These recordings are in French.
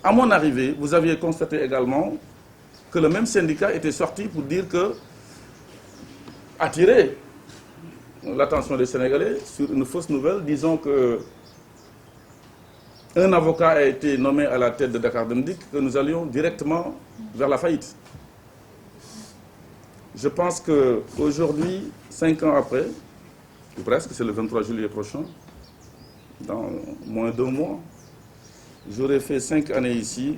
à mon arrivée, vous aviez constaté également que le même syndicat était sorti pour dire que, attirer l'attention des Sénégalais sur une fausse nouvelle, disant que un avocat a été nommé à la tête de Dakar Dem Dikk, que nous allions directement vers la faillite. Je pense qu'aujourd'hui, 5 ans après, ou presque, c'est le 23 juillet prochain, dans moins d'1 mois, j'aurai fait 5 années ici,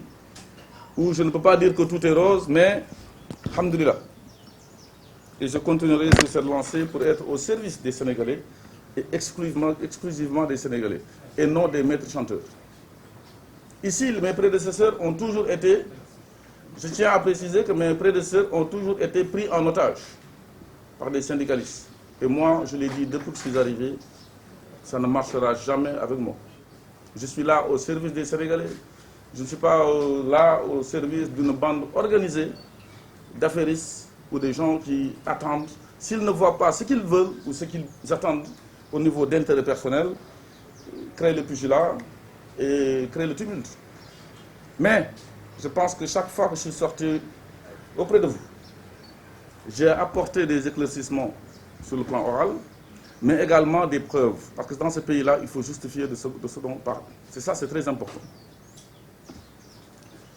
où je ne peux pas dire que tout est rose, mais, alhamdoulilah. Et je continuerai sur cette lancée pour être au service des Sénégalais, et exclusivement des Sénégalais, et non des maîtres chanteurs. Ici, mes prédécesseurs ont toujours été, je tiens à préciser que mes prédécesseurs ont toujours été pris en otage par des syndicalistes. Et moi, je l'ai dit depuis que je suis arrivé, ça ne marchera jamais avec moi. Je suis là au service des Sénégalais. Je ne suis pas là au service d'une bande organisée d'affairistes ou des gens qui attendent. S'ils ne voient pas ce qu'ils veulent ou ce qu'ils attendent au niveau d'intérêt personnel, créer le pugilat et créer le tumulte. Mais je pense que chaque fois que je suis sorti auprès de vous, j'ai apporté des éclaircissements sur le plan oral, mais également des preuves. Parce que dans ce pays-là, il faut justifier de ce dont on parle. C'est ça, c'est très important.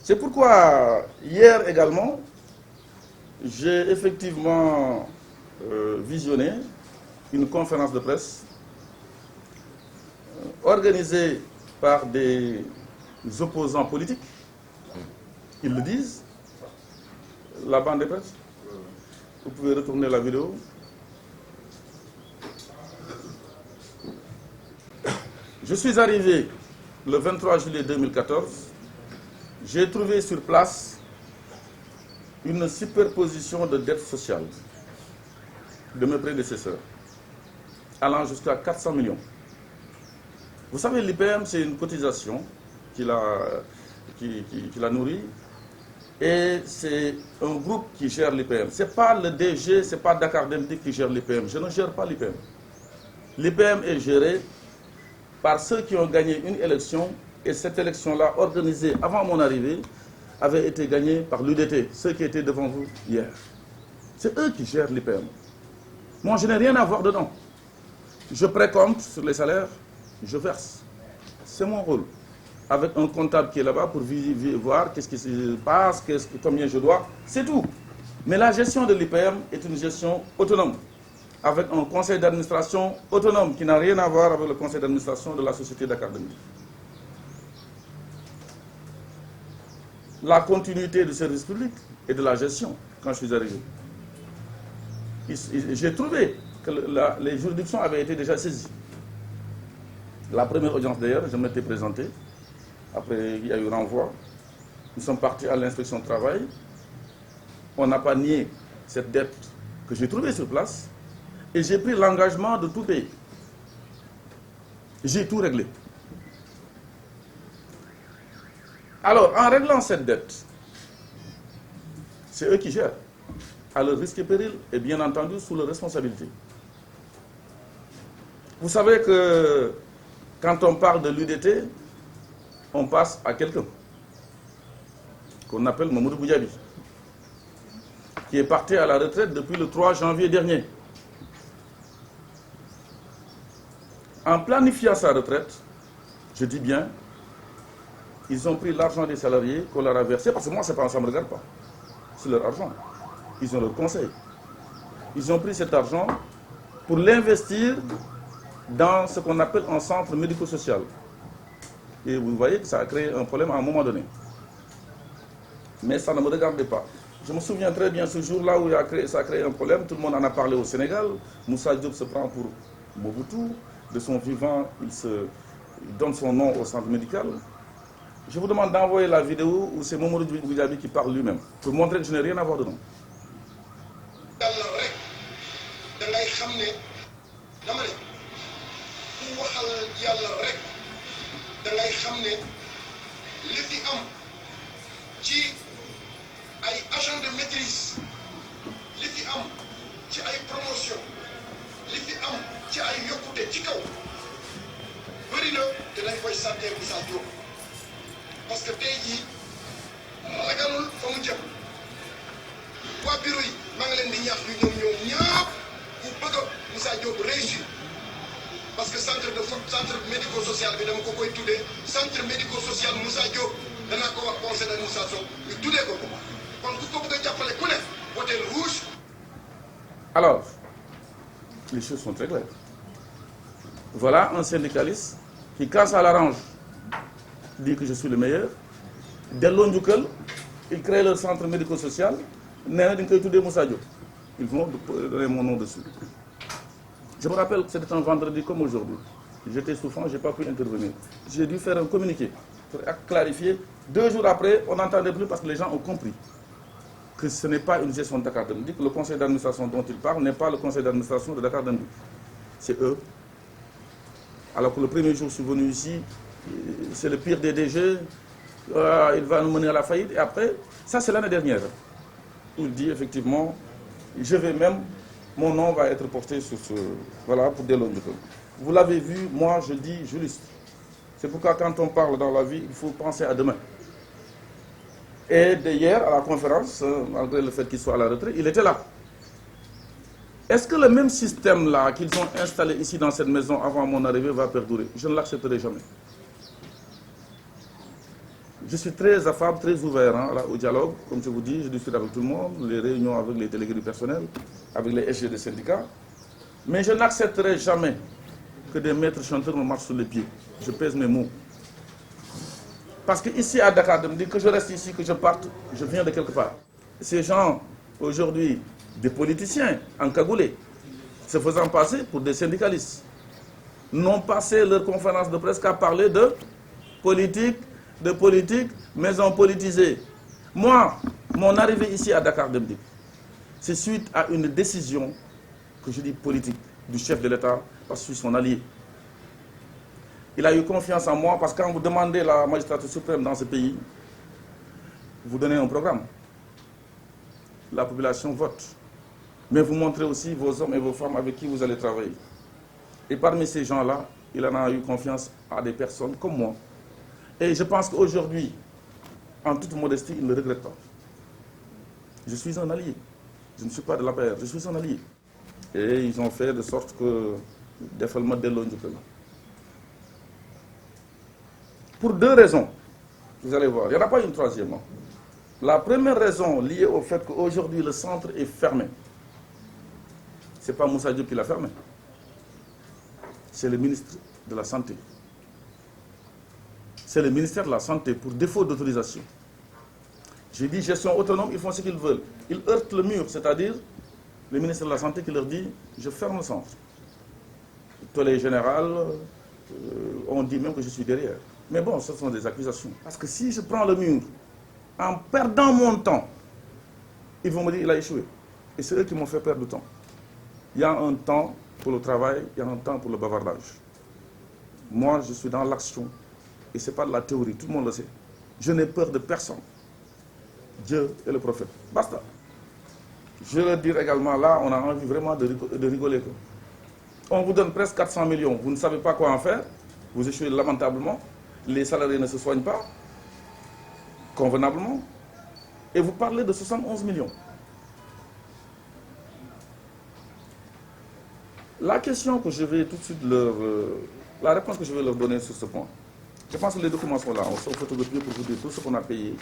C'est pourquoi, hier également, j'ai effectivement visionné une conférence de presse organisée par des opposants politiques. Ils le disent, la bande de presse. Vous pouvez retourner la vidéo. Je suis arrivé le 23 juillet 2014. J'ai trouvé sur place une superposition de dettes sociales de mes prédécesseurs, allant jusqu'à 400 millions. Vous savez, l'IPM, c'est une cotisation qui la nourrit, et c'est un groupe qui gère l'IPM. Ce n'est pas le DG, ce n'est pas Dakar Dem Dikk qui gère l'IPM. Je ne gère pas l'IPM. L'IPM est géré par ceux qui ont gagné une élection, et cette élection-là, organisée avant mon arrivée, avait été gagnée par l'UDT, ceux qui étaient devant vous hier. C'est eux qui gèrent l'IPM. Moi, je n'ai rien à voir dedans. Je précompte sur les salaires, je verse. C'est mon rôle. Avec un comptable qui est là-bas pour voir qu'est-ce qui se passe, combien je dois, c'est tout. Mais la gestion de l'IPM est une gestion autonome, avec un conseil d'administration autonome qui n'a rien à voir avec le conseil d'administration de la société Dakar Dem Dikk. La continuité du service public et de la gestion, quand je suis arrivé. J'ai trouvé que les juridictions avaient été déjà saisies. La première audience d'ailleurs, je m'étais présenté. Après, il y a eu renvoi. Nous sommes partis à l'inspection du travail. On n'a pas nié cette dette que j'ai trouvée sur place. Et j'ai pris l'engagement de tout payer. J'ai tout réglé. Alors, en réglant cette dette, c'est eux qui gèrent, à leur risque et péril, et bien entendu sous leur responsabilité. Vous savez que quand on parle de l'UDT, on passe à quelqu'un qu'on appelle Mamadou Goudiaby, qui est parti à la retraite depuis le 3 janvier dernier. En planifiant sa retraite, je dis bien, ils ont pris l'argent des salariés qu'on leur a versé, parce que moi, ça ne me regarde pas. C'est leur argent. Ils ont leur conseil. Ils ont pris cet argent pour l'investir dans ce qu'on appelle un centre médico-social. Et vous voyez que ça a créé un problème à un moment donné. Mais ça ne me regardait pas. Je me souviens très bien ce jour-là où ça a créé un problème. Tout le monde en a parlé au Sénégal. Moussa Diop se prend pour Mobutu. De son vivant, il donne son nom au centre médical. Je vous demande d'envoyer la vidéo où c'est Mamadou Goudiaby qui parle lui-même, pour montrer que je n'ai rien à voir dedans. parce que tey jii ragalul fa mu jëm waa bureau yi maa ngi leen di ñaax ñu ñoom ñaap ku bëgg a Moussa Diop réussir parce que centre médico-social bi dama ko koy tuddee centre médico-social Moussa Diop danaa ko wax conseil d'administration ñu tuddee ko kon ku ko bëgg a jàppale ku ne voter rouge. Alors, les choses sont très claires. Voilà un syndicaliste qui, quand ça l'arrange, dit que je suis le meilleur. Delloo njukkal, ils créent leur centre médico-social. Nee na dañ koy tuddee Moussa Diop. Ils vont donner mon nom dessus. Je me rappelle que c'était un vendredi comme aujourd'hui. J'étais souffrant, je n'ai pas pu intervenir. J'ai dû faire un communiqué pour clarifier. 2 jours après, on n'entendait plus parce que les gens ont compris que ce n'est pas une gestion de Dakar Dem Dikk. Le conseil d'administration dont ils parlent n'est pas le conseil d'administration de Dakar Dem Dikk. C'est eux. Alors que le premier jour, je suis venu ici, c'est le pire des DG, il va nous mener à la faillite. Et après, ça c'est l'année dernière, où il dit effectivement, je vais même, mon nom va être porté sur ce, voilà, pour delloo njukkal. Vous l'avez vu, moi je dis juriste. C'est pourquoi quand on parle dans la vie, il faut penser à demain. Et d'hier, à la conférence, malgré le fait qu'il soit à la retraite, il était là. Est-ce que le même système-là qu'ils ont installé ici dans cette maison avant mon arrivée va perdurer? Je ne l'accepterai jamais. Je suis très affable, très ouvert au dialogue. Comme je vous dis, je discute avec tout le monde, les réunions avec les délégués du personnel, avec les SG des syndicats. Mais je n'accepterai jamais que des maîtres chanteurs me marchent sur les pieds. Je pèse mes mots. Parce qu'ici à Dakar, de me dire que je reste ici, que je parte, je viens de quelque part. Ces gens, aujourd'hui, des politiciens encagoulés, se faisant passer pour des syndicalistes, n'ont passé leur conférence de presse qu'à parler de politique, maison politisée. Moi, mon arrivée ici à Dakar Dem Dikk, c'est suite à une décision, que je dis politique, du chef de l'État, parce que je suis son allié. Il a eu confiance en moi parce que quand vous demandez la magistrature suprême dans ce pays, vous donnez un programme. La population vote. Mais vous montrez aussi vos hommes et vos femmes avec qui vous allez travailler. Et parmi ces gens-là, il en a eu confiance à des personnes comme moi. Et je pense qu'aujourd'hui, en toute modestie, il ne le regrette pas. Je suis un allié. Je ne suis pas de l'APR, je suis un allié. Et ils ont fait de sorte que défallement delloo njukkal. Pour 2 raisons, vous allez voir. Il n'y en a pas une troisième. La première raison liée au fait qu'aujourd'hui le centre est fermé. Ce n'est pas Moussa Diop qui l'a fermé. C'est le ministre de la Santé. C'est le ministère de la Santé pour défaut d'autorisation. J'ai dit gestion autonome, ils font ce qu'ils veulent. Ils heurtent le mur, c'est-à-dire le ministère de la Santé qui leur dit je ferme le centre. Tous les généraux ont dit même que je suis derrière. Mais bon, ce sont des accusations. Parce que si je prends le mur en perdant mon temps, ils vont me dire il a échoué. Et c'est eux qui m'ont fait perdre du temps. Il y a un temps pour le travail, il y a un temps pour le bavardage. Moi, je suis dans l'action. Et ce n'est pas de la théorie, tout le monde le sait. Je n'ai peur de personne. Dieu et le prophète. Basta. Je veux dire également, là, on a envie vraiment de rigoler. On vous donne presque 400 millions, vous ne savez pas quoi en faire, vous échouez lamentablement, les salariés ne se soignent pas convenablement, et vous parlez de 71 millions. La question que je vais tout de suite la réponse que je vais leur donner sur ce point, je pense que les documents sont là, on s'est photocopié pour vous dire tout ce qu'on a payé,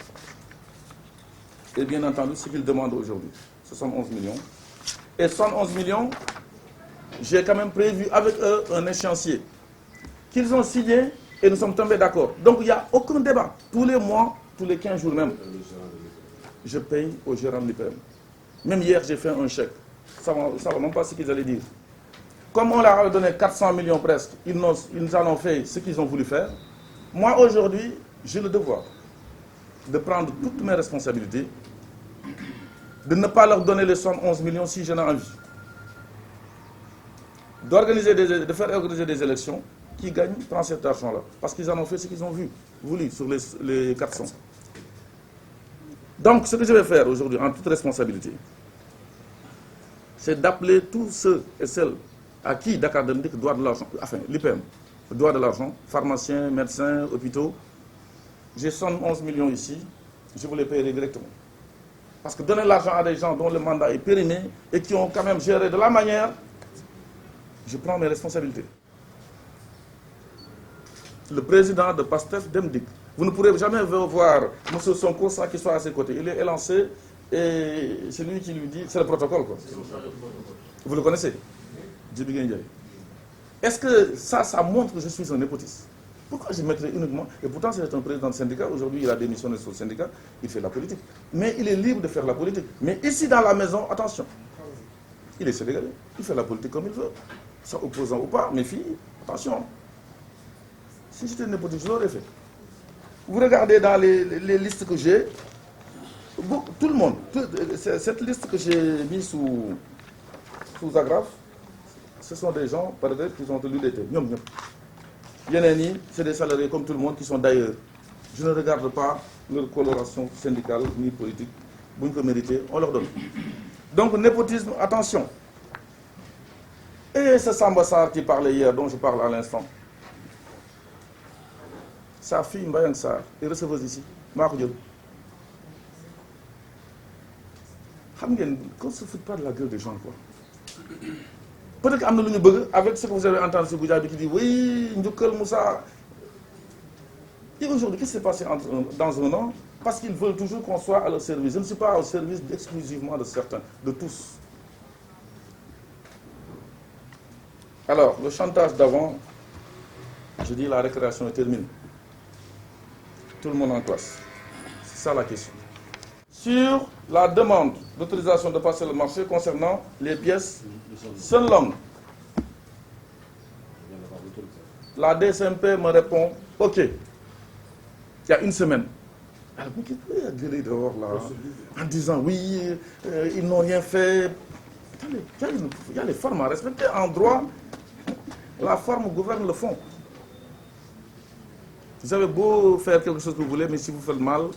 et bien entendu ce qu'ils demandent aujourd'hui, 71 millions. Et 71 millions, j'ai quand même prévu avec eux un échéancier qu'ils ont signé et nous sommes tombés d'accord. Donc il n'y a aucun débat. Tous les mois, tous les 15 jours même, je paye au gérant de l'IPM. Même hier, j'ai fait un chèque. Ça ne va même pas ce qu'ils allaient dire. Comme on leur a donné 400 millions presque, ils nous en ont fait ce qu'ils ont voulu faire. Moi, aujourd'hui, j'ai le devoir de prendre toutes mes responsabilités, de ne pas leur donner les 71 millions si j'en ai envie. De faire organiser des élections qui gagnent, prennent cet argent-là. Parce qu'ils en ont fait ce qu'ils ont voulu sur les 400. Donc, ce que je vais faire aujourd'hui, en toute responsabilité, c'est d'appeler tous ceux et celles à qui Dakar Dem Dikk doit de l'argent, enfin, l'IPM doit de l'argent, pharmaciens, médecins, hôpitaux, j'ai 111 millions ici, je vous les payerai directement. Parce que donner l'argent à des gens dont le mandat est périmé et qui ont quand même géré de la manière, je prends mes responsabilités. Le président de PASTEF, Demdik, vous ne pourrez jamais voir M. Sonko sans qu'il soit à ses côtés. Il est élancé et c'est lui qui lui dit, c'est le protocole quoi. Vous le connaissez, Djibi Gueye Ndiaye. Est-ce que ça montre que je suis un népotiste? Pourquoi je mettrais uniquement... Et pourtant, c'est un président de syndicat. Aujourd'hui, il a démissionné sur le syndicat. Il fait la politique. Mais il est libre de faire la politique. Mais ici, dans la maison, attention. Il est sénégalais. Il fait la politique comme il veut. Soit opposant ou pas. Mes filles, attention. Si j'étais népotiste, je l'aurais fait. Vous regardez dans les listes que j'ai. Tout le monde. Cette liste que j'ai mise sous agrafe, ce sont des gens, par exemple, qui ont de l'UDT. Yeneni, c'est des salariés comme tout le monde qui sont d'ailleurs. Je ne regarde pas leur coloration syndicale ni politique. Vous ne méritez, on leur donne. Donc, népotisme, attention. Et ce Samba Sarr qui parlait hier, dont je parle à l'instant. Sa fille, Mbayang Sarr, est receveuse ici. Marc. Qu'on ne se fout pas de la gueule des gens, quoi. Peut-être qu'avec ce que vous avez entendu sur Goudiaby qui dit oui, Ndoukel Moussa. Et aujourd'hui, qu'est-ce qui s'est passé dans un an? Parce qu'ils veulent toujours qu'on soit à leur service. Je ne suis pas au service exclusivement de certains, de tous. Alors, le chantage d'avant, je dis la récréation est terminée. Tout le monde en classe. C'est ça la question. Sur la demande d'autorisation de passer le marché concernant les pièces Sunlong, la DSMP me répond ok. Il y a une semaine. Alors, vous pouvez gueuler dehors là, en disant oui, ils n'ont rien fait. Il y a les formes à respecter. En droit, la forme gouverne le fond. Vous avez beau faire quelque chose que vous voulez, mais si vous faites mal,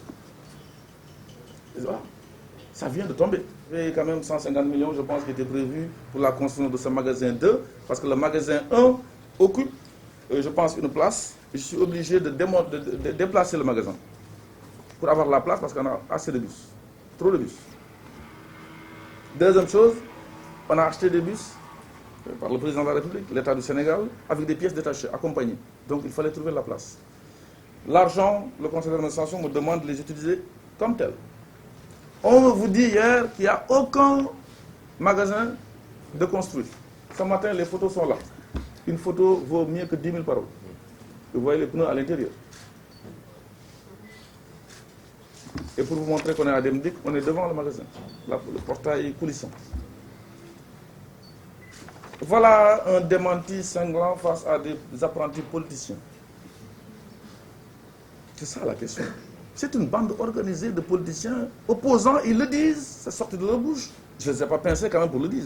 ça vient de tomber. Il y a quand même 150 millions, je pense, qui étaient prévus pour la construction de ce magasin 2, parce que le magasin 1 occupe, je pense, une place. Et je suis obligé de déplacer le magasin pour avoir la place, parce qu'on a assez de bus. Trop de bus. Deuxième chose, on a acheté des bus par le président de la République, l'État du Sénégal, avec des pièces détachées, accompagnées. Donc il fallait trouver la place. L'argent, le conseil d'administration me demande de les utiliser comme tel. On vous dit hier qu'il n'y a aucun magasin de construit. Ce matin, les photos sont là. Une photo vaut mieux que 10 000 paroles. Vous voyez les pneus à l'intérieur. Et pour vous montrer qu'on est à Demdik, on est devant le magasin. Là, le portail est coulissant. Voilà un démenti cinglant face à des apprentis politiciens. C'est ça la question. C'est une bande organisée de politiciens opposants, ils le disent, c'est sorti de leur bouche. Je ne les ai pas pincés quand même pour le dire.